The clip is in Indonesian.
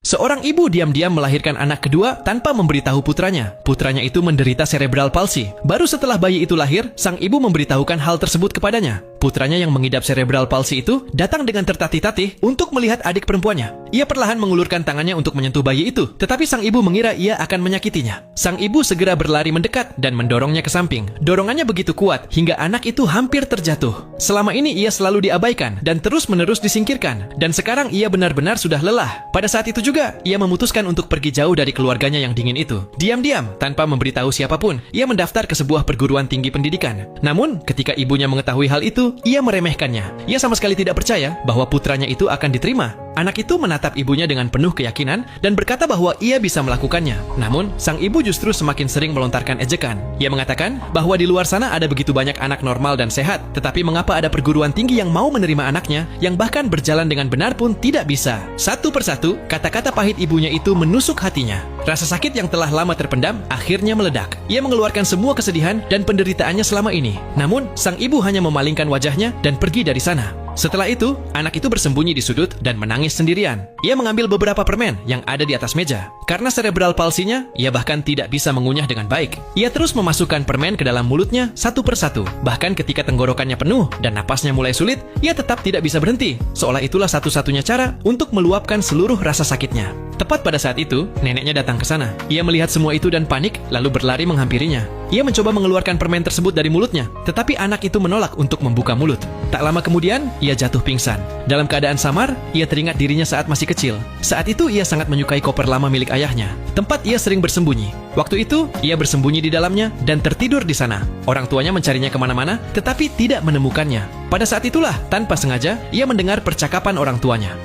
Seorang ibu diam-diam melahirkan anak kedua tanpa memberitahu putranya. Putranya itu menderita cerebral palsy. Baru setelah bayi itu lahir, sang ibu memberitahukan hal tersebut kepadanya. Putranya yang mengidap cerebral palsy itu datang dengan tertatih-tatih untuk melihat adik perempuannya. Ia perlahan mengulurkan tangannya untuk menyentuh bayi itu, tetapi sang ibu mengira ia akan menyakitinya. Sang ibu segera berlari mendekat dan mendorongnya ke samping. Dorongannya begitu kuat hingga anak itu hampir terjatuh. Selama ini ia selalu diabaikan dan terus-menerus disingkirkan. Dan sekarang ia benar-benar sudah lelah. Pada saat itu juga, ia memutuskan untuk pergi jauh dari keluarganya yang dingin itu. Diam-diam, tanpa memberitahu siapapun, ia mendaftar ke sebuah perguruan tinggi pendidikan. Namun, ketika ibunya mengetahui hal itu, ia meremehkannya. Ia sama sekali tidak percaya bahwa putranya itu akan diterima. Anak itu menatap ibunya dengan penuh keyakinan dan berkata bahwa ia bisa melakukannya. Namun, sang ibu justru semakin sering melontarkan ejekan. Ia mengatakan bahwa di luar sana ada begitu banyak anak normal dan sehat, tetapi mengapa ada perguruan tinggi yang mau menerima anaknya, yang bahkan berjalan dengan benar pun tidak bisa. Satu persatu, kata-kata pahit ibunya itu menusuk hatinya. Rasa sakit yang telah lama terpendam akhirnya meledak. Ia mengeluarkan semua kesedihan dan penderitaannya selama ini. Namun, sang ibu hanya memalingkan wajahnya dan pergi dari sana. Setelah itu, anak itu bersembunyi di sudut dan menangis sendirian. Ia mengambil beberapa permen yang ada di atas meja. Karena cerebral palsinya, ia bahkan tidak bisa mengunyah dengan baik. Ia terus memasukkan permen ke dalam mulutnya satu persatu. Bahkan ketika tenggorokannya penuh dan napasnya mulai sulit, ia tetap tidak bisa berhenti. Seolah itulah satu-satunya cara untuk meluapkan seluruh rasa sakitnya. Tepat pada saat itu, neneknya datang ke sana. Ia melihat semua itu dan panik, lalu berlari menghampirinya. Ia mencoba mengeluarkan permen tersebut dari mulutnya, tetapi anak itu menolak untuk membuka mulut. Tak lama kemudian, ia jatuh pingsan. Dalam keadaan samar, ia teringat dirinya saat masih kecil. Saat itu, ia sangat menyukai koper lama milik ayahnya. Tempat ia sering bersembunyi. Waktu itu, ia bersembunyi di dalamnya dan tertidur di sana. Orang tuanya mencarinya kemana-mana, tetapi tidak menemukannya. Pada saat itulah, tanpa sengaja, ia mendengar percakapan orang tuanya.